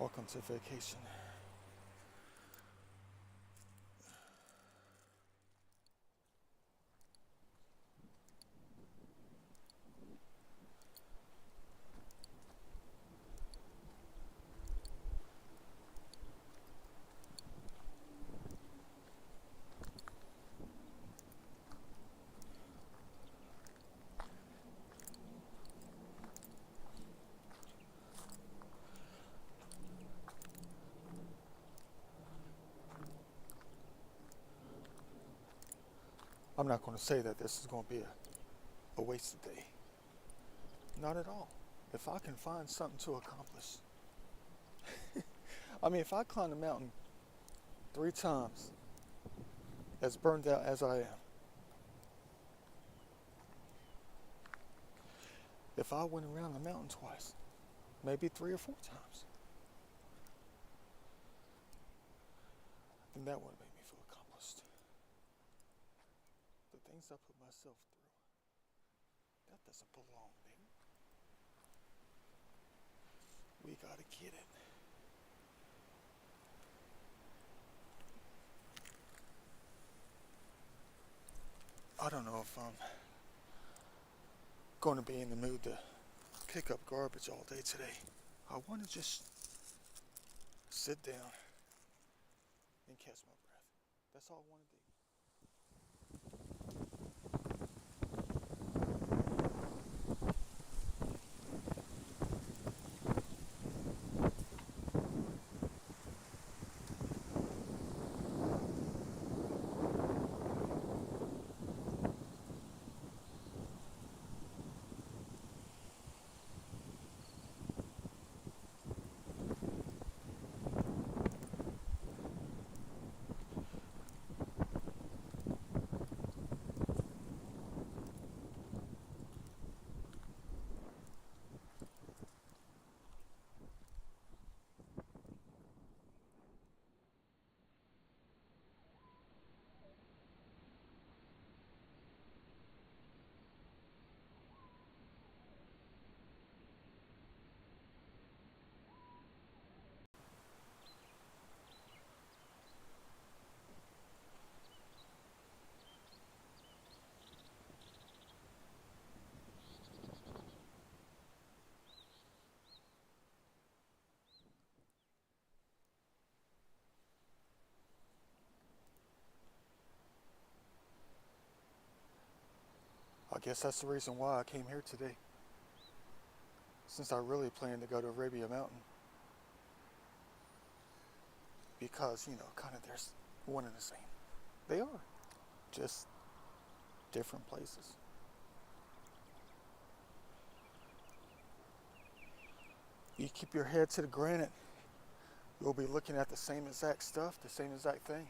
Welcome to vacation. I'm not going to say that this is going to be a wasted day. Not at all. If I can find something to accomplish. I mean, if I climb the mountain 3 times, as burned out as I am, if I went around the mountain twice, maybe 3 or 4 times, then that would make me feel accomplished. The things I put myself through, that doesn't belong there. We gotta get it. I don't know if I'm going to be in the mood to pick up garbage all day today. I want to just sit down and catch my breath. That's all I want to do. I guess that's the reason why I came here today. Since I really planned to go to Arabia Mountain. Because, kind of there's one and the same. They are. Just different places. You keep your head to the granite, you'll be looking at the same exact stuff, the same exact thing.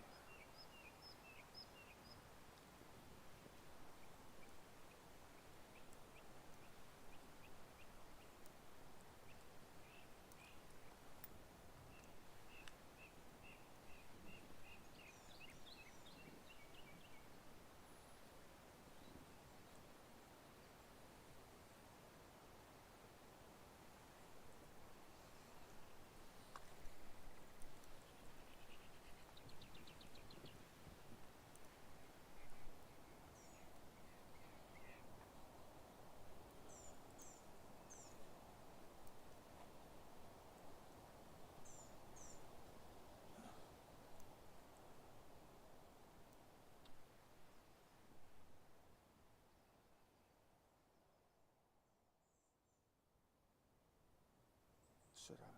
Should I?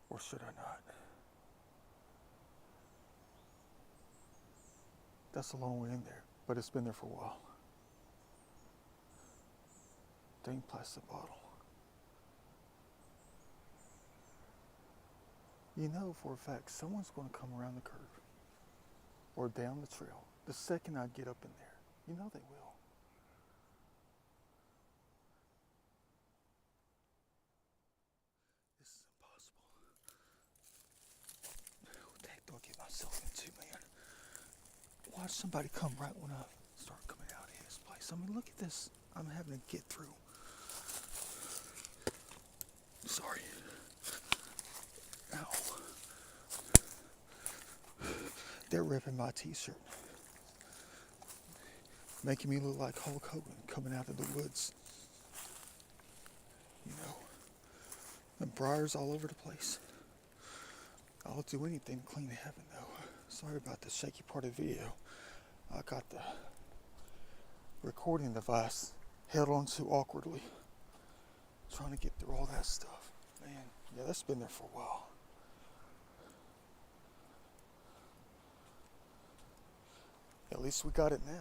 Or should I not? That's a long way in there, but it's been there for a while. Dang plastic bottle. You know for a fact someone's going to come around the curve or down the trail the second I get up in there. You know they will. This is impossible. What the heck do I get myself into, man? Watch somebody come right when I start coming out of his place. I mean, look at this. I'm having to get through. Sorry. they're ripping my t-shirt, making me look like Hulk Hogan coming out of the woods. You know, and briars all over the place. I'll do anything to clean heaven, though. Sorry about the shaky part of the video. I got the recording device held on too awkwardly, trying to get through all that stuff. Man, yeah, that's been there for a while. At least we got it now.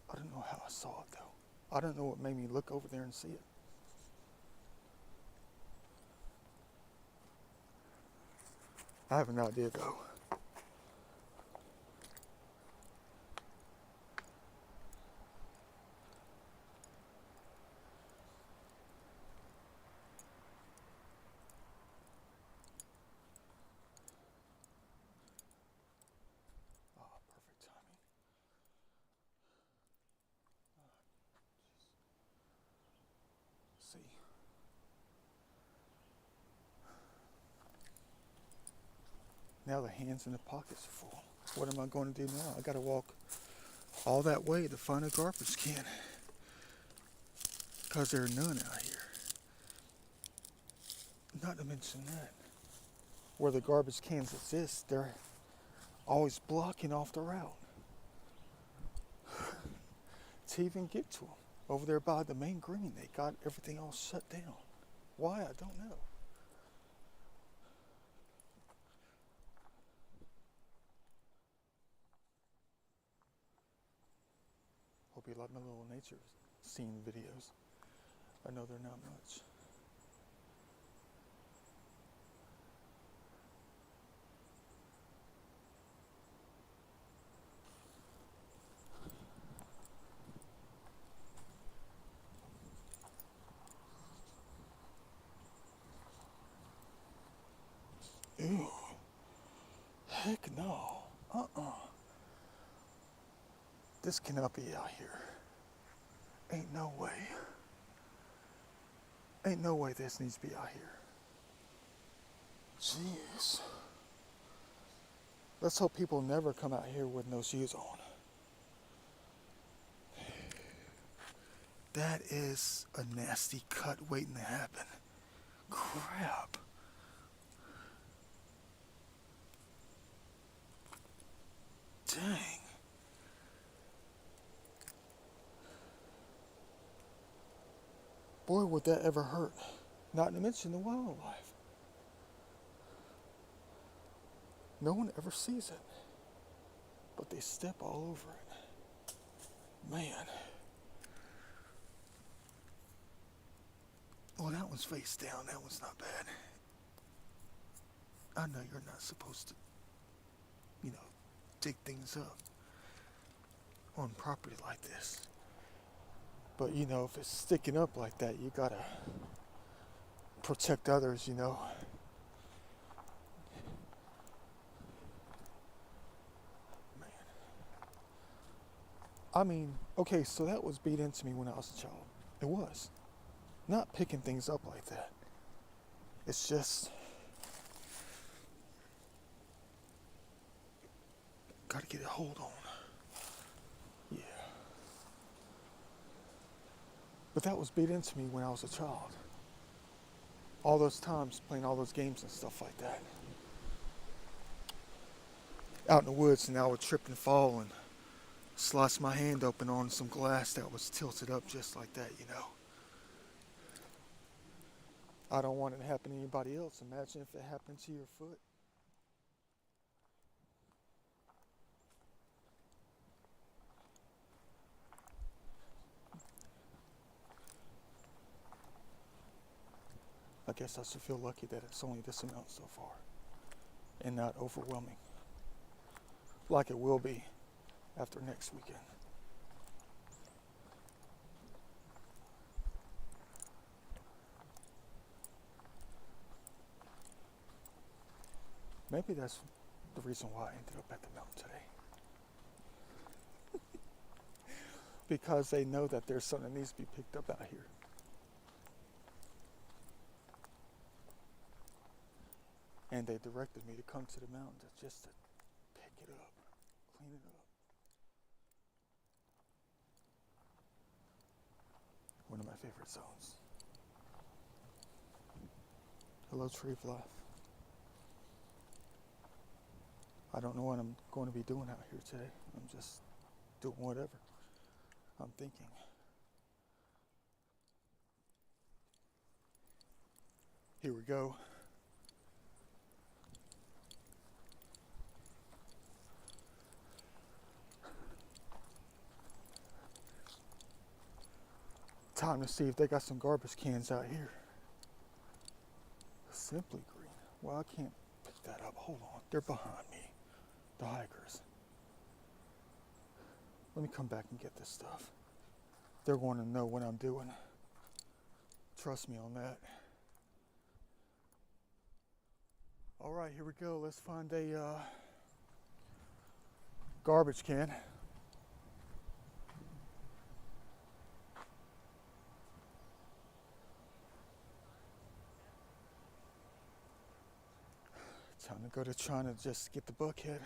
I don't know how I saw it, though. I don't know what made me look over there and see it. I have an idea, though. Ah, perfect timing. See. Now the hands in the pockets are full. What am I going to do now? I got to walk all that way to find a garbage can, because there are none out here. Not to mention that, where the garbage cans exist, they're always blocking off the route to even get to them. Over there by the main green, they got everything all shut down. Why? I don't know. Hope you like my little nature scene videos. I know they're not much. Ew. Heck no. This cannot be out here. Ain't no way. Ain't no way this needs to be out here. Jeez. Let's hope people never come out here with no shoes on. That is a nasty cut waiting to happen. Crap. Dang. Boy, would that ever hurt. Not to mention the wildlife. No one ever sees it, but they step all over it. Man. Well, that one's face down. That one's not bad. I know you're not supposed to, dig things up on property like this. But, if it's sticking up like that, you gotta protect others, Man. I mean, okay, so that was beat into me when I was a child. It was. Not picking things up like that. It's just, gotta get a hold on. Yeah. But that was beat into me when I was a child. All those times playing all those games and stuff like that. Out in the woods, and I would trip and fall and slice my hand open on some glass that was tilted up just like that, I don't want it to happen to anybody else. Imagine if it happened to your foot. I guess I should feel lucky that it's only this amount so far and not overwhelming like it will be after next weekend. Maybe that's the reason why I ended up at the mountain today. Because they know that there's something that needs to be picked up out here. And they directed me to come to the mountain just to pick it up, clean it up. One of my favorite zones. Hello, Tree of Life. I don't know what I'm going to be doing out here today. I'm just doing whatever I'm thinking. Here we go. Time to see if they got some garbage cans out here. Simply Green. Well, I can't pick that up. Hold on. They're behind me. The hikers. Let me come back and get this stuff. They're going to know what I'm doing. Trust me on that. All right, here we go. Let's find a garbage can. Time to go to trying to just get the buckhead.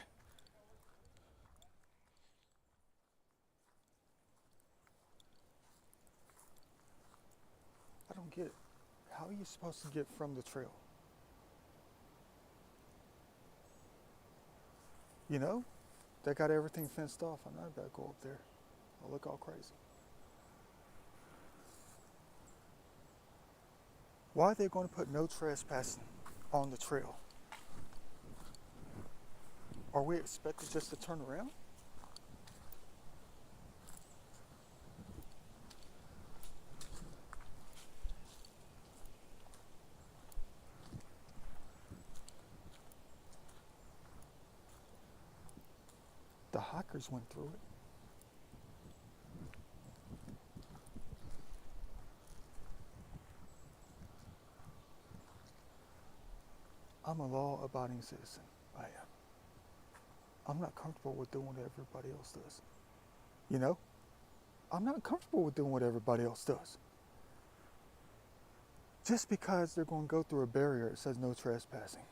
I don't get it. How are you supposed to get from the trail? You know, they got everything fenced off. I'm not about to go up there. I'll look all crazy. Why are they going to put no trespassing on the trail? Are we expected just to turn around? The hikers went through it. I'm a law-abiding citizen. I am. I'm not comfortable with doing what everybody else does. You know? I'm not comfortable with doing what everybody else does. Just because they're going to go through a barrier that says no trespassing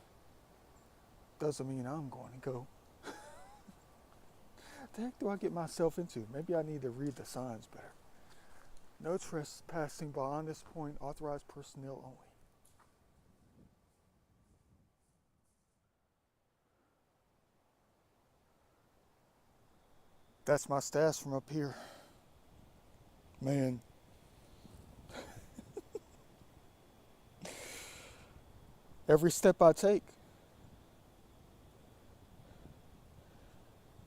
doesn't mean I'm going to go. What the heck do I get myself into? Maybe I need to read the signs better. No trespassing beyond this point, authorized personnel only. That's my stash from up here. Man. Every step I take.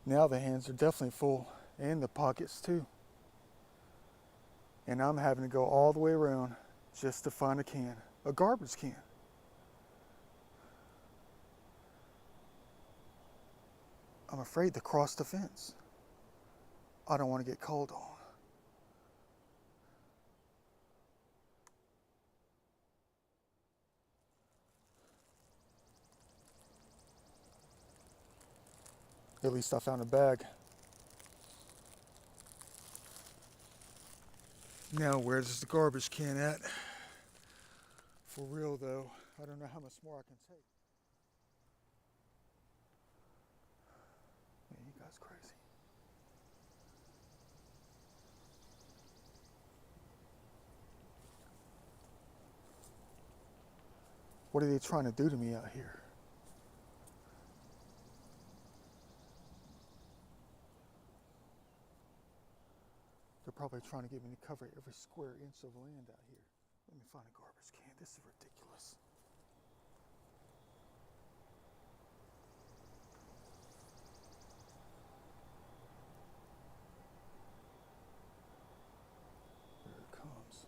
Now the hands are definitely full, and the pockets too. And I'm having to go all the way around just to find a can, a garbage can. I'm afraid to cross the fence. I don't want to get called on. At least I found a bag. Now where's the garbage can at? For real though, I don't know how much more I can take. Man, you guys crazy. What are they trying to do to me out here? They're probably trying to get me to cover every square inch of land out here. Let me find a garbage can. This is ridiculous. Here it comes.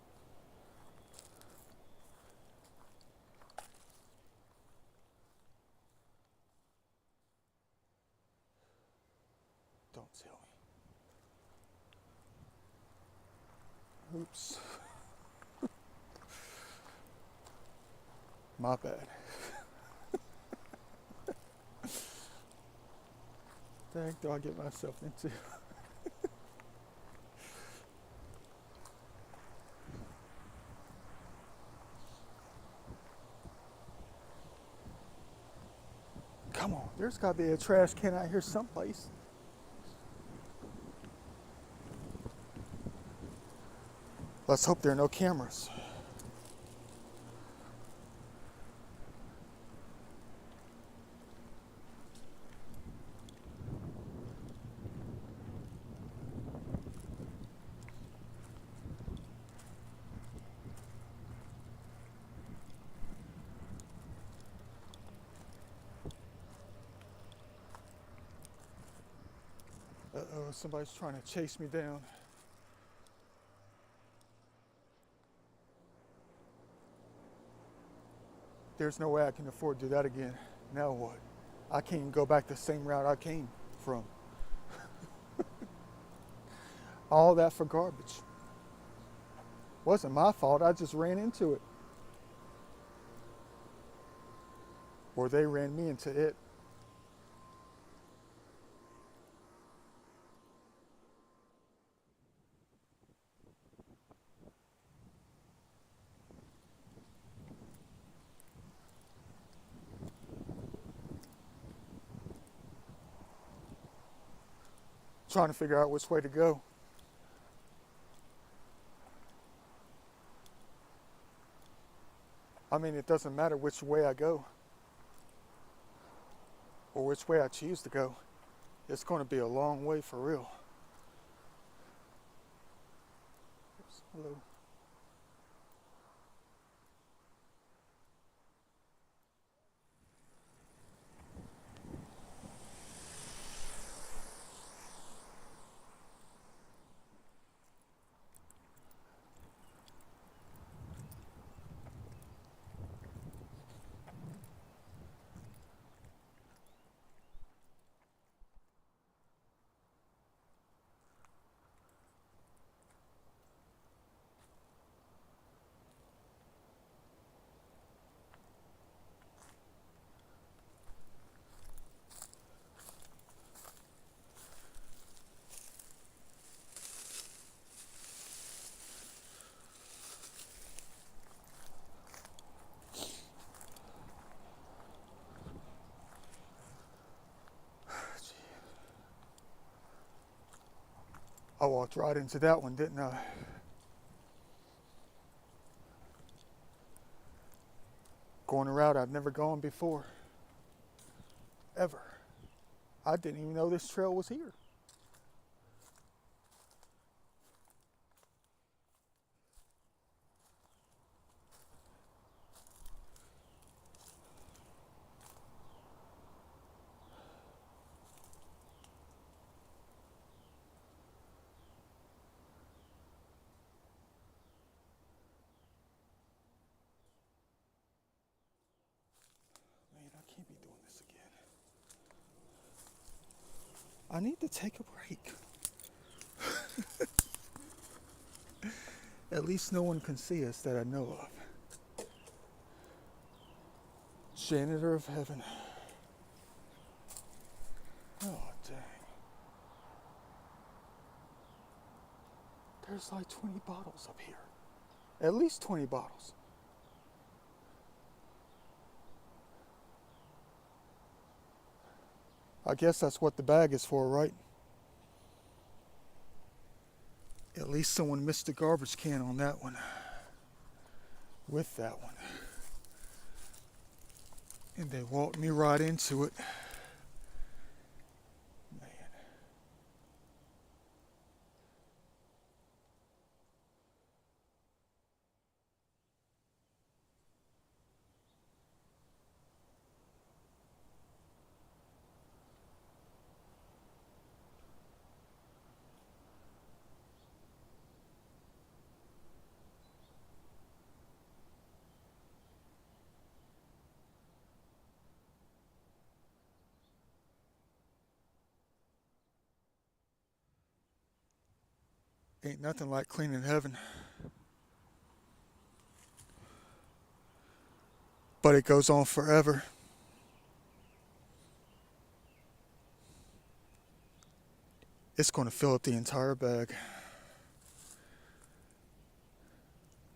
Don't tell me. Oops. My bad. The heck do I get myself into? Come on, there's got to be a trash can out here someplace. Let's hope there are no cameras. Uh-oh, somebody's trying to chase me down. There's no way I can afford to do that again. Now what? I can't even go back the same route I came from. All that for garbage. Wasn't my fault, I just ran into it. Or they ran me into it. Trying to figure out which way to go. I mean, it doesn't matter which way I go or which way I choose to go. It's going to be a long way for real. Hello. I walked right into that one, didn't I? Going a route I've never gone before. Ever. I didn't even know this trail was here. Man, I can't be doing this again. I need to take a break. At least no one can see us that I know of. Janitor of heaven. Oh, dang. There's like 20 bottles up here. At least 20 bottles. I guess that's what the bag is for, right? At least someone missed the garbage can on that one. With that one. And they walked me right into it. Man. Ain't nothing like cleaning heaven. But it goes on forever. It's going to fill up the entire bag.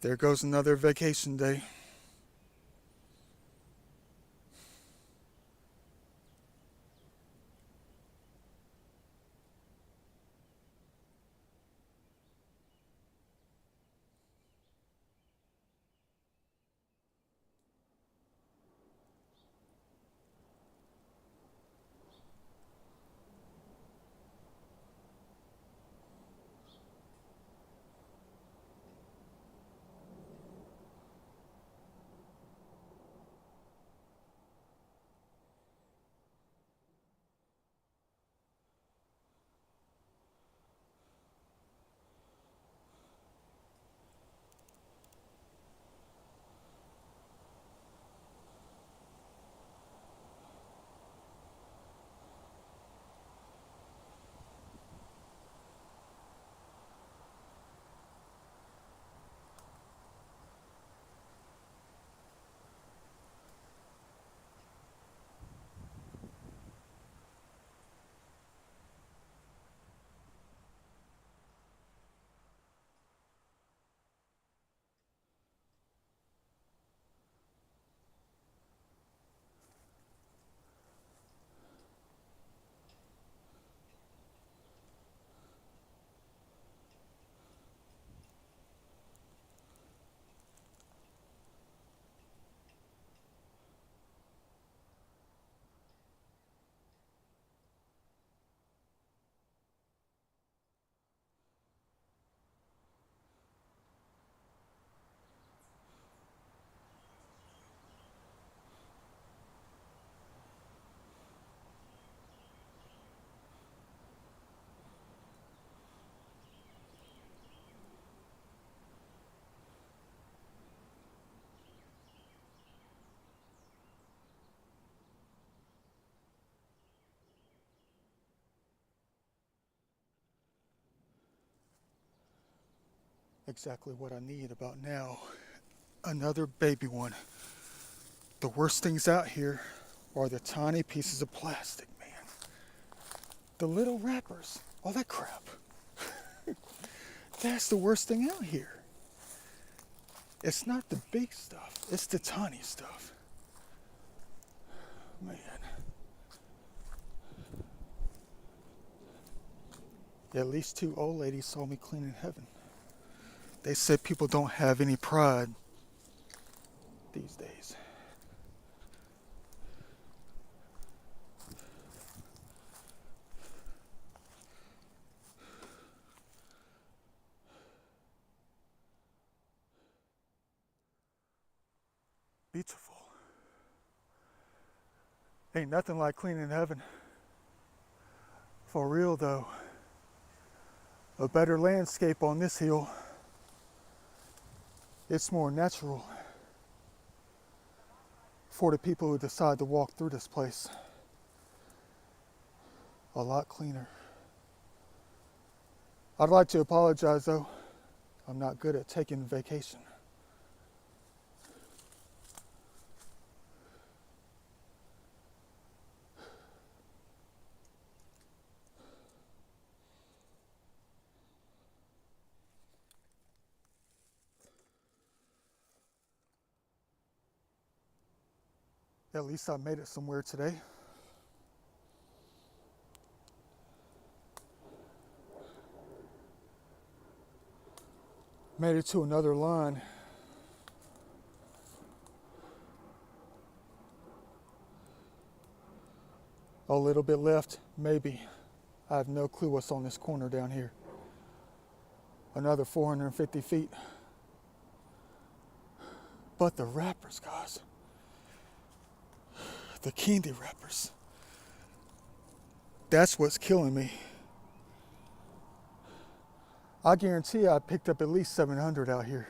There goes another vacation day. Exactly what I need about now. Another baby one. The worst things out here are the tiny pieces of plastic, man. The little wrappers, all that crap. That's the worst thing out here. It's not the big stuff, it's the tiny stuff. Man. At least 2 old ladies saw me cleaning heaven. They said people don't have any pride these days. Beautiful. Ain't nothing like cleaning heaven. For real though. A better landscape on this hill. It's more natural for the people who decide to walk through this place. A lot cleaner. I'd like to apologize though. I'm not good at taking vacation. At least I made it somewhere today. Made it to another line. A little bit left, maybe. I have no clue what's on this corner down here. Another 450 feet. But the wrappers, guys. The candy wrappers. That's what's killing me. I guarantee I picked up at least 700 out here.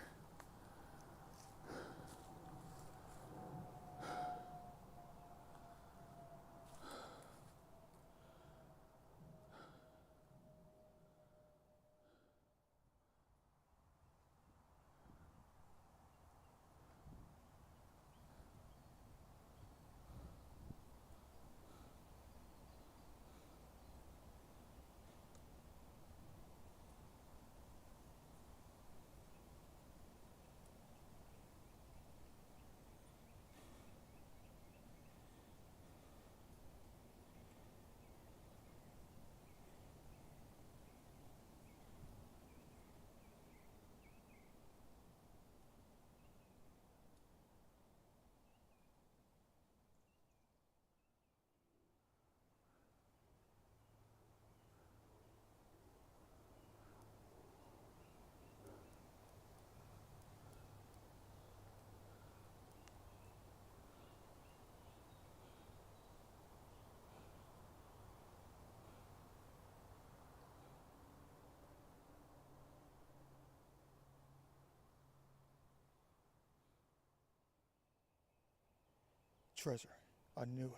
treasure. I knew it.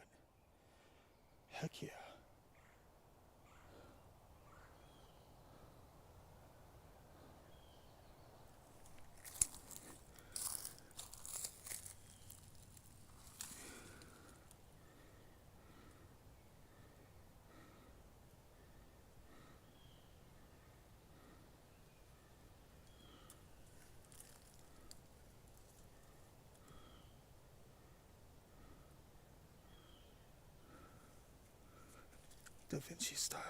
Heck yeah. Da Vinci style.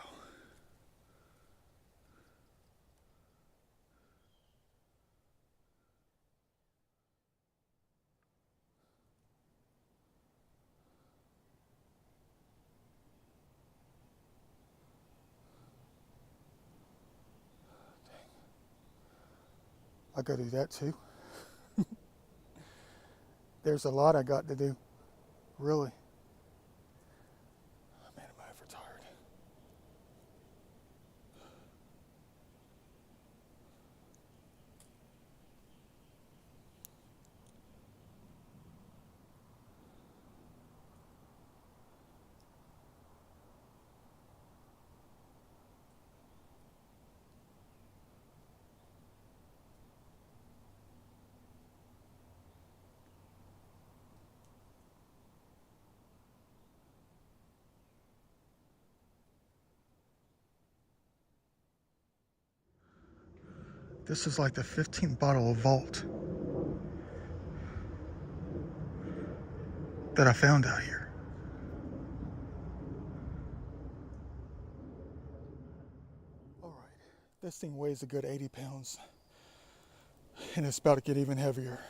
I gotta do that too. There's a lot I got to do. Really. Man, am I ever tired. This is like the 15th bottle of Vault that I found out here. Alright, this thing weighs a good 80 pounds. And it's about to get even heavier.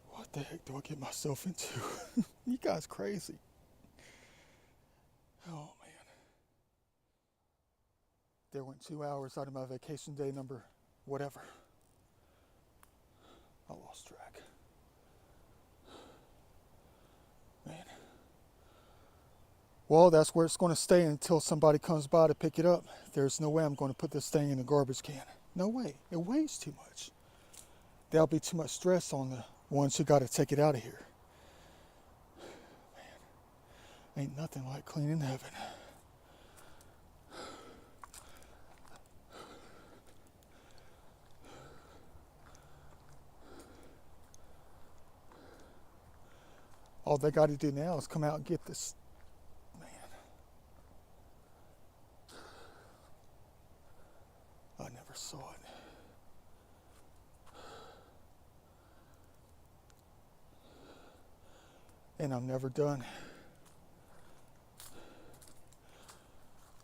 What the heck do I get myself into? You guys crazy. Oh man. There went 2 hours out of my vacation day number whatever. I lost track. Man. Well, that's where it's going to stay until somebody comes by to pick it up. There's no way I'm going to put this thing in the garbage can. No way. It weighs too much. There'll be too much stress on the ones who got to take it out of here. Man, ain't nothing like cleaning heaven. All they got to do now is come out and get this. Man. I never saw it. And I'm never done.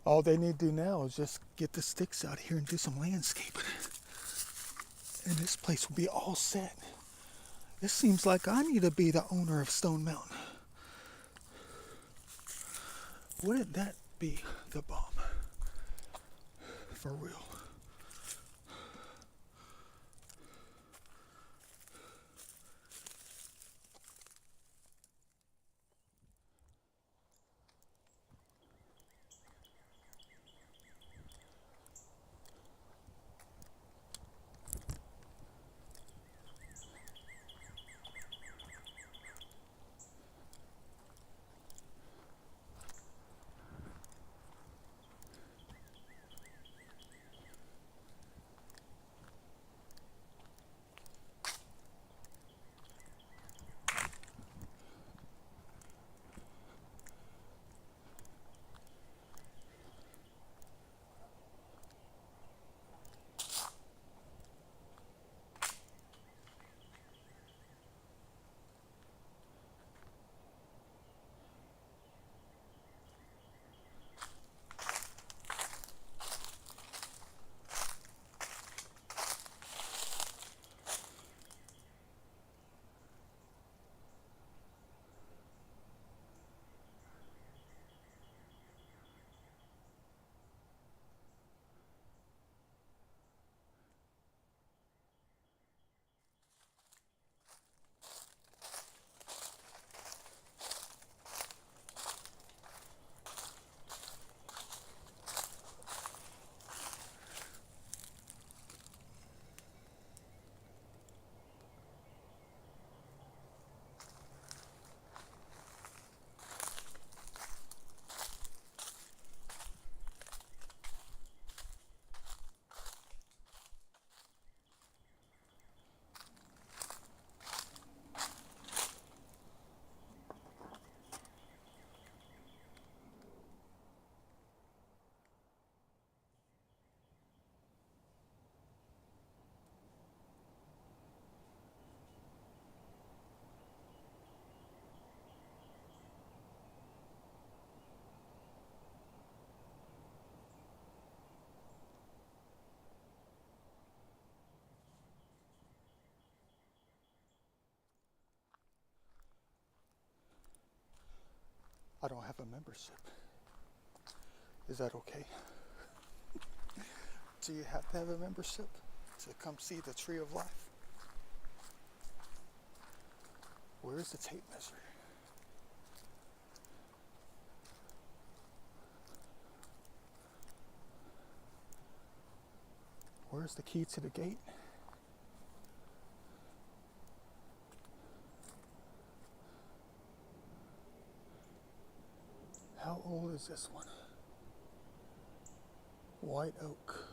All they need to do now is just get the sticks out here and do some landscaping. And this place will be all set. It seems like I need to be the owner of Stone Mountain. Wouldn't that be the bomb? For real. I don't have a membership. Is that okay? Do you have to have a membership to come see the Tree of Life? Where's the tape measure? Where's the key to the gate? How old is this one? White oak.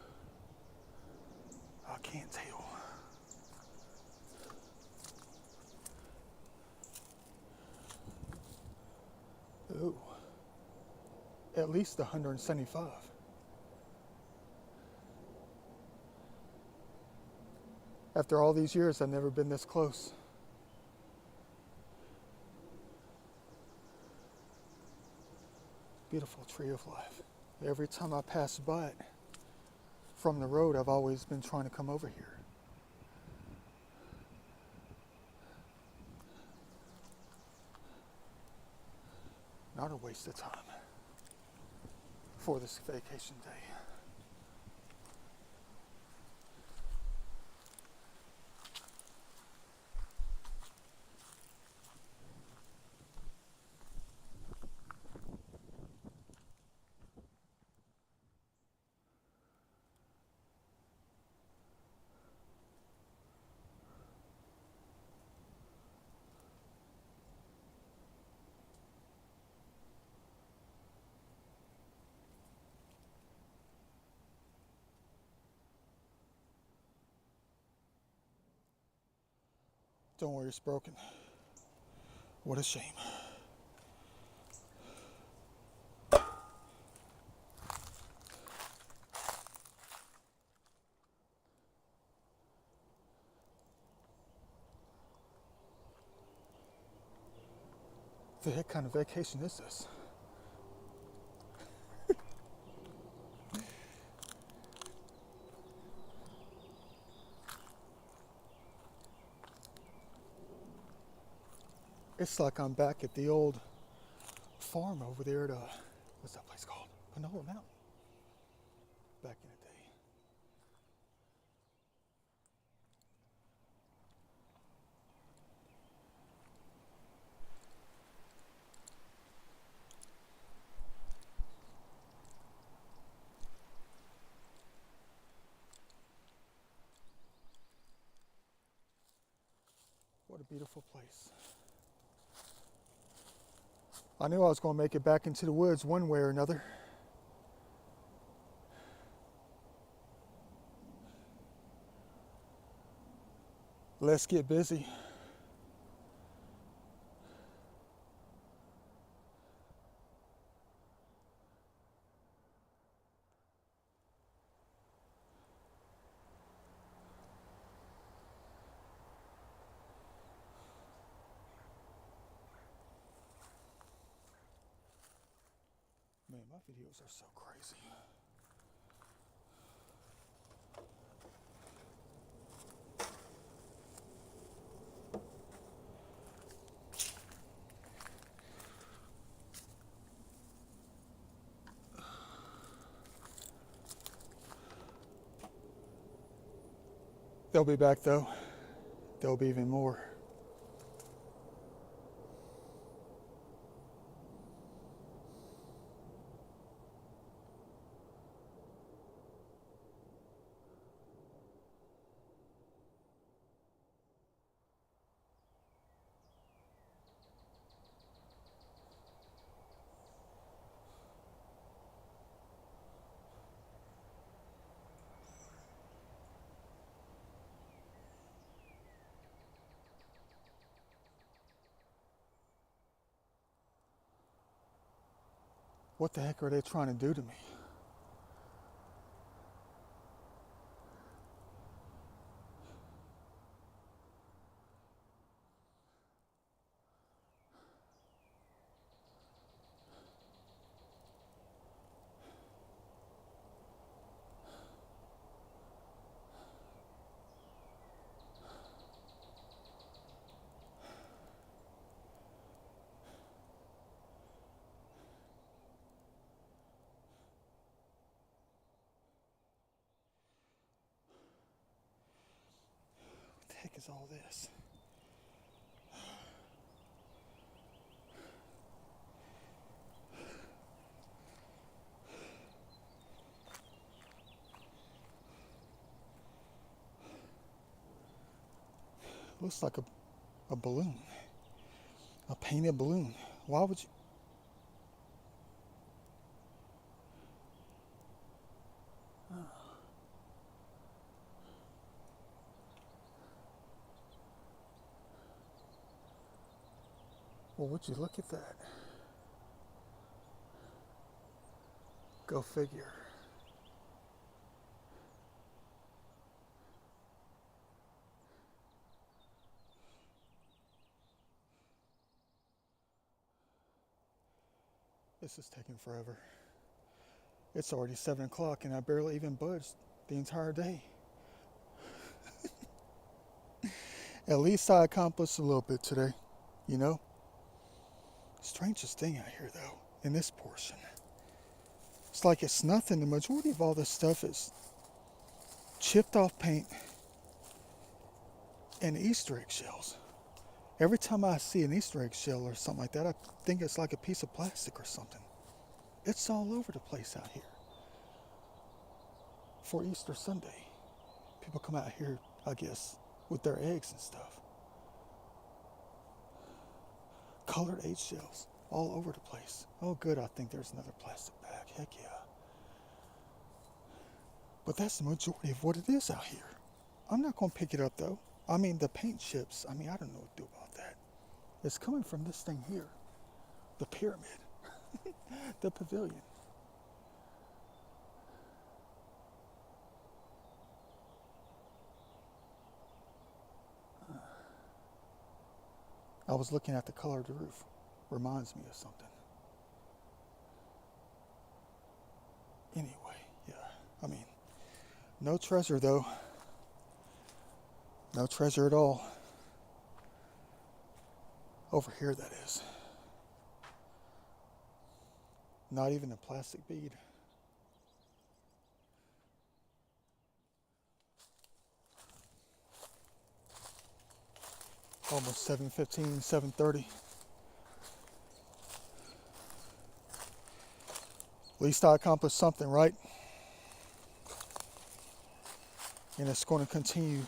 I can't tell. Ooh. At least 175. After all these years, I've never been this close. Beautiful Tree of Life. Every time I pass by it from the road, I've always been trying to come over here. Not a waste of time for this vacation day. Don't worry, it's broken. What a shame. The heck kind of vacation is this? It's like I'm back at the old farm over there at, what's that place called? Panola Mountain. Back in the day. What a beautiful place. I knew I was going to make it back into the woods one way or another. Let's get busy. Man, my videos are so crazy. They'll be back though. There'll be even more. What the heck are they trying to do to me? is all this? Looks like a balloon. A painted balloon. Why would you? Well, would you look at that? Go figure. This is taking forever. It's already 7 o'clock and I barely even budged the entire day. At least I accomplished a little bit today, you know? Strangest thing out here though, in this portion. It's like it's nothing. The majority of all this stuff is chipped off paint and Easter egg shells. Every time I see an Easter egg shell or something like that, I think it's like a piece of plastic or something. It's all over the place out here. For Easter Sunday, people come out here, I guess, with their eggs and stuff. Colored eggshells all over the place. Oh good, I think there's another plastic bag. Heck yeah. But that's the majority of what it is out here. I'm not going to pick it up though. I mean, the paint chips, I don't know what to do about that. It's coming from this thing here. The pyramid. The pavilion. I was looking at the color of the roof. Reminds me of something. Anyway, yeah. No treasure though. No treasure at all. Over here, that is. Not even a plastic bead. Almost 7:15, 7:30. At least I accomplished something, right? And it's going to continue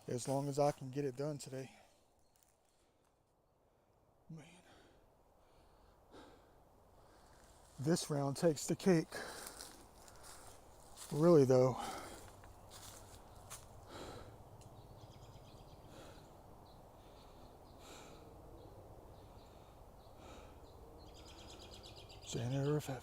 as long as I can get it done today. Man. This round takes the cake. Really though. Janitor of heaven.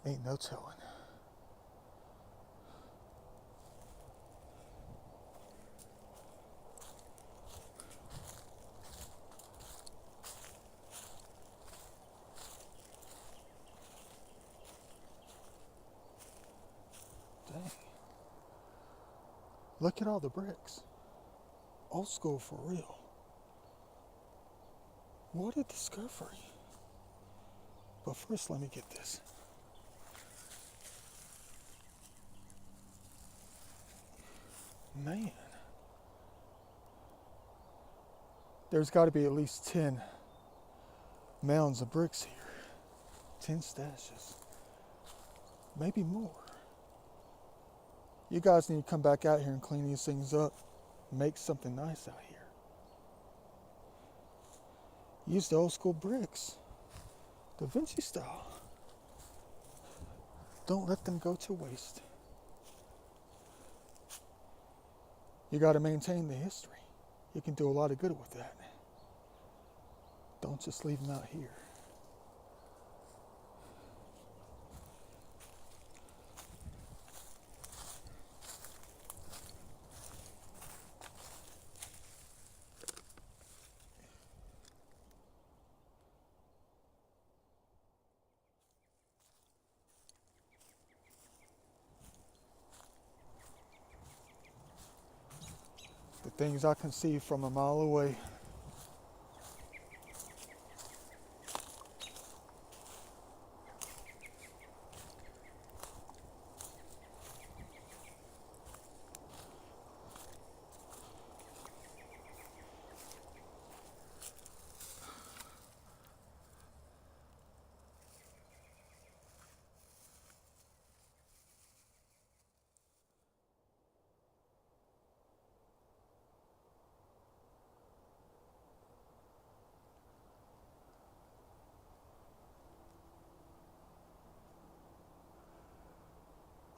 Ain't no telling. Dang. Look at all the bricks. Old school for real. What a discovery. But first, let me get this. Man. There's got to be at least 10 mounds of bricks here. 10 stashes. Maybe more. You guys need to come back out here and clean these things up. Make something nice out here. Use the old school bricks. Da Vinci style. Don't let them go to waste. You got to maintain the history. You can do a lot of good with that. Don't just leave them out here. The things I can see from a mile away.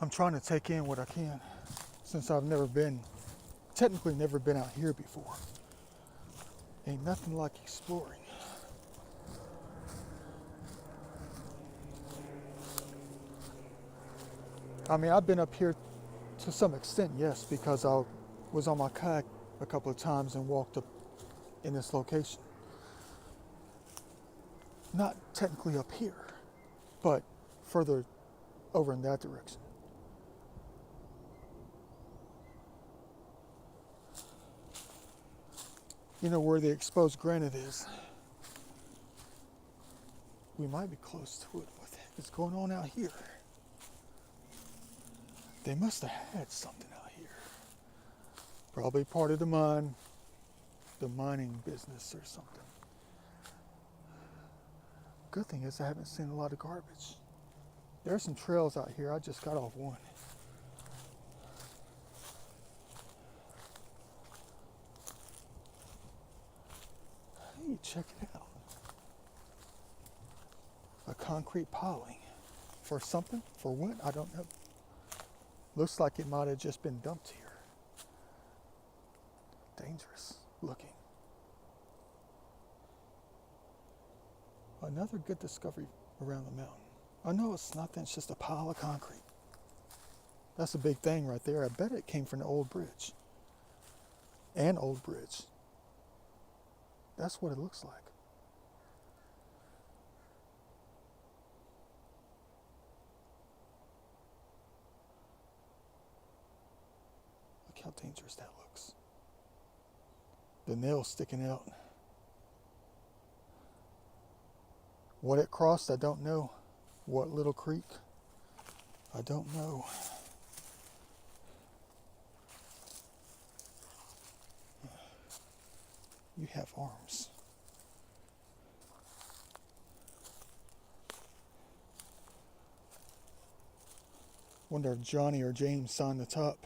I'm trying to take in what I can since I've technically never been out here before. Ain't nothing like exploring. I mean, I've been up here to some extent, yes, because I was on my kayak a couple of times and walked up in this location. Not technically up here, but further over in that direction. You know where the exposed granite is. We might be close to it. What the heck is going on out here? They must have had something out here. Probably part of the mining business or something. Good thing is I haven't seen a lot of garbage. There's some trails out here. I just got off one. Hey, check it out. A concrete piling. For something? For what? I don't know. Looks like it might have just been dumped here. Dangerous looking. Another good discovery around the mountain. I know it's nothing, it's just a pile of concrete. That's a big thing right there. I bet it came from an old bridge. An old bridge. That's what it looks like. Look how dangerous that looks. The nail sticking out. What it crossed, I don't know. What little creek? I don't know. You have arms. Wonder if Johnny or James signed the top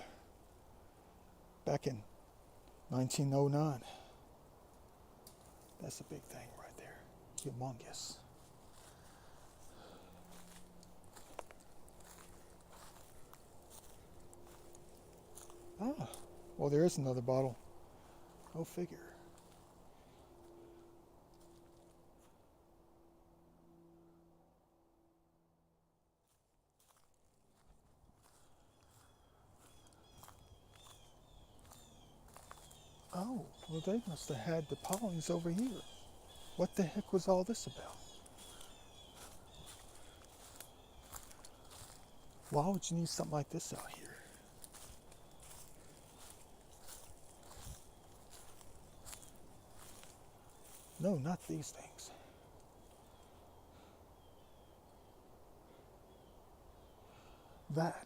back in 1909. That's a big thing right there. Humongous. Ah, well, there is another bottle. Go figure. Oh, well, they must have had the pilings over here. What the heck was all this about? Why would you need something like this out here? No, not these things. That.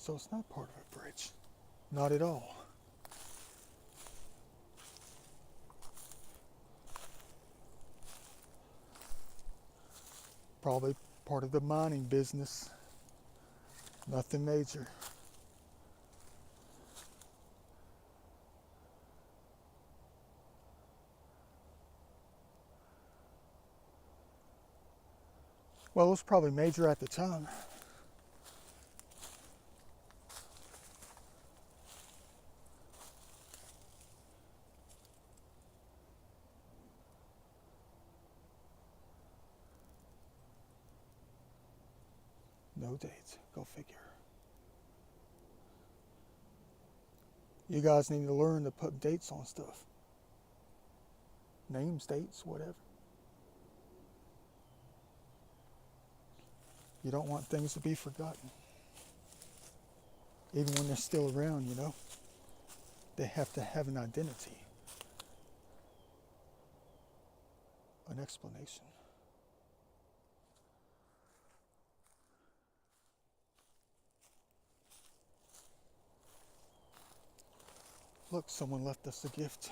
So it's not part of a bridge. Not at all. Probably part of the mining business. Nothing major. Well, it was probably major at the time. No dates. Go figure. You guys need to learn to put dates on stuff. Names, dates, whatever. You don't want things to be forgotten. Even when they're still around, you know. They have to have an identity. An explanation. Look, someone left us a gift.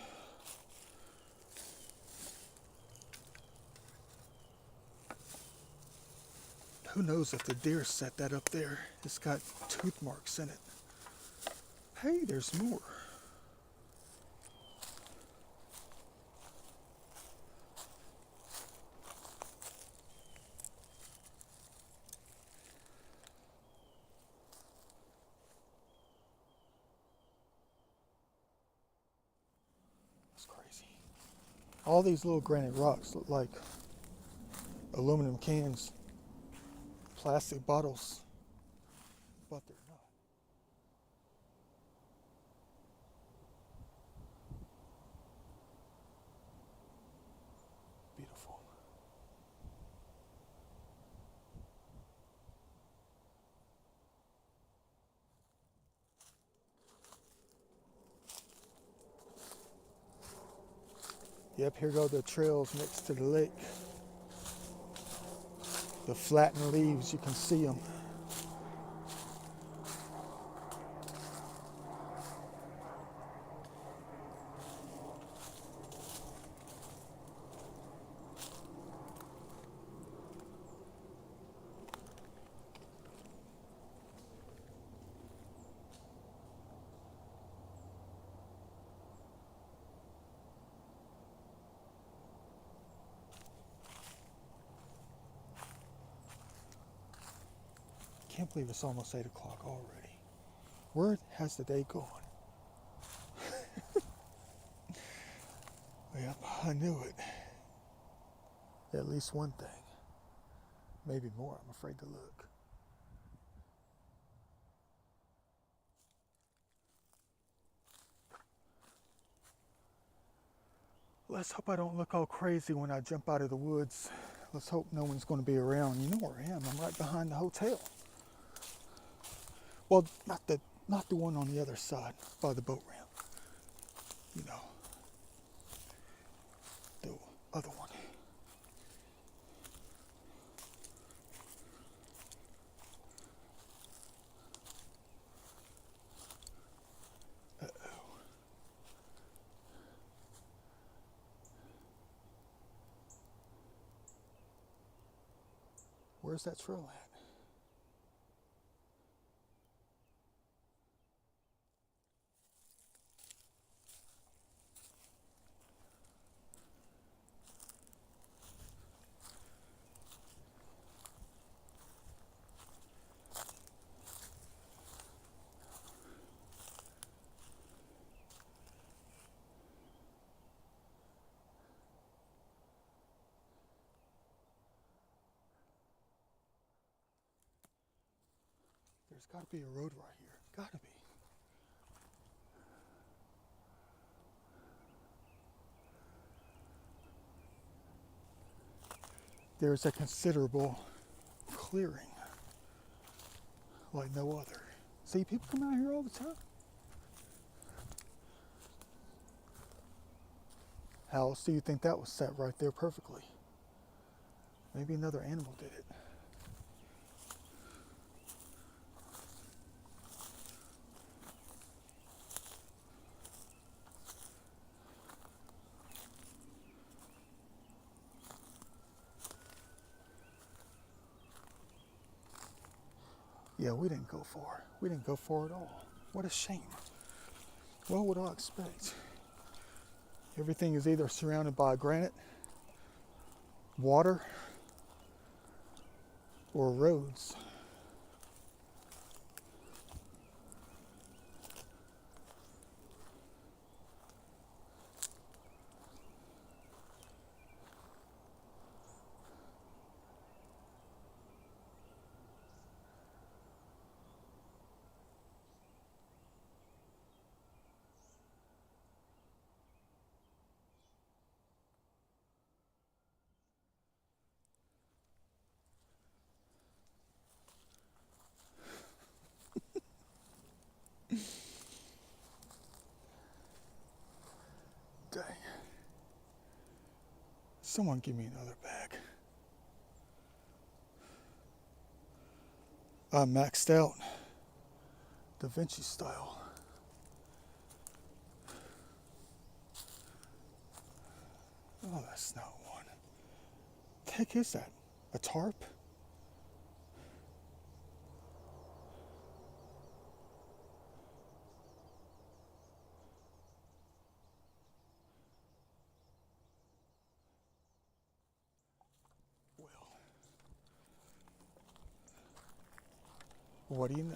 Who knows if the deer set that up there? It's got tooth marks in it. Hey, there's more. That's crazy. All these little granite rocks look like aluminum cans, plastic bottles, but they're not. Beautiful. Yep, here go the trails next to the lake. The flattened leaves, you can see them. Can't believe it's almost 8 o'clock already. Where has the day gone? Yep, I knew it. At least one thing. Maybe more, I'm afraid to look. Let's hope I don't look all crazy when I jump out of the woods. Let's hope no one's going to be around. You know where I am. I'm right behind the hotel. Well, not the one on the other side by the boat ramp. You know, the other one. Uh-oh. Where's that trail at? There's got to be a road right here. Got to be. There's a considerable clearing like no other. See, people come out here all the time. How else do you think that was set right there perfectly? Maybe another animal did it. Yeah, we didn't go far. We didn't go far at all. What a shame. What would I expect? Everything is either surrounded by granite, water, or roads. Dang. Someone give me another bag. I'm maxed out. Da Vinci style. Oh, that's not one. The heck is that? A tarp? Well, what do you know?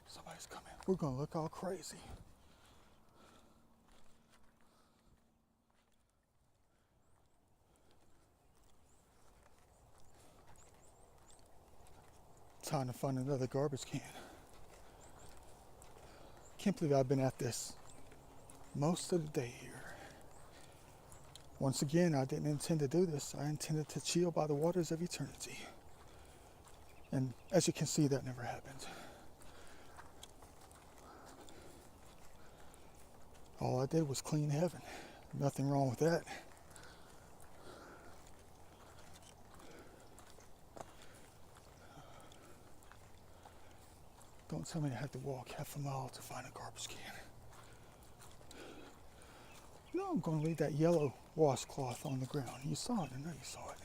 Somebody's coming. We're gonna look all crazy. Time to find another garbage can. Can't believe I've been at this most of the day here. Once again, I didn't intend to do this. I intended to chill by the waters of eternity. And as you can see, that never happened. All I did was clean heaven. Nothing wrong with that. Don't tell me I had to walk half a mile to find a garbage can. No, I'm going to leave that yellow washcloth on the ground. You saw it. I know you saw it.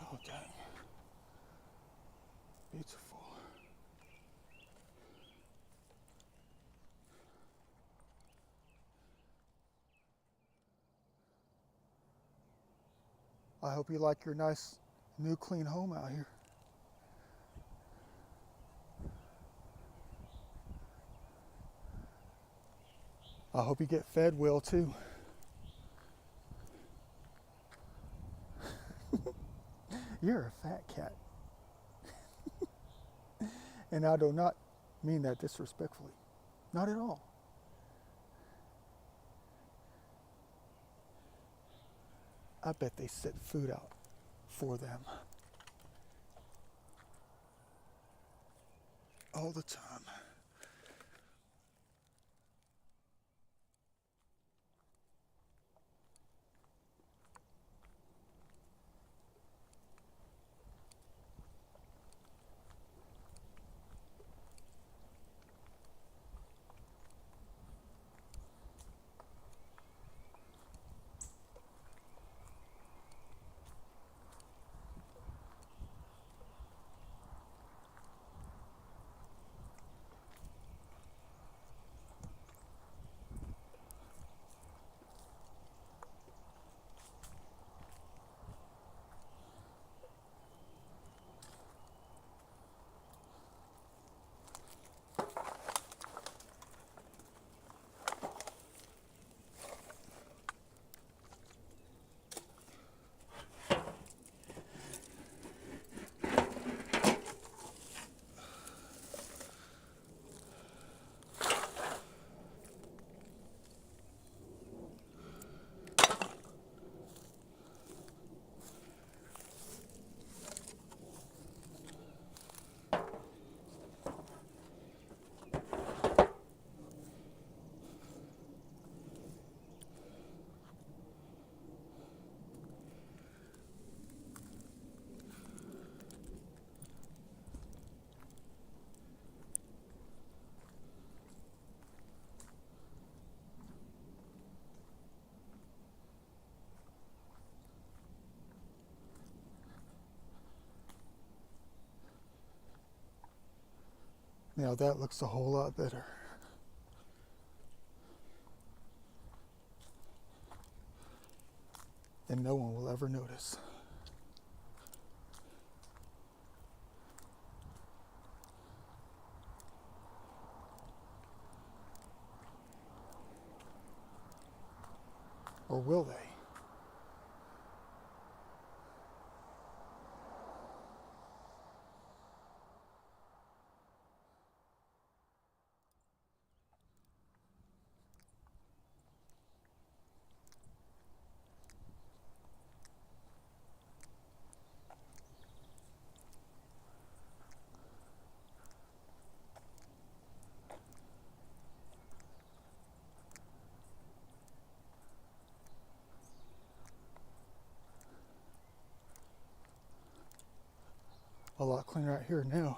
Oh, dang. Beautiful. I hope you like your nice, new, clean home out here. I hope you get fed well, too. You're a fat cat. And I do not mean that disrespectfully. Not at all. I bet they set food out for them all the time. Now that looks a whole lot better. And no one will ever notice. Or will they? A lot cleaner out here now.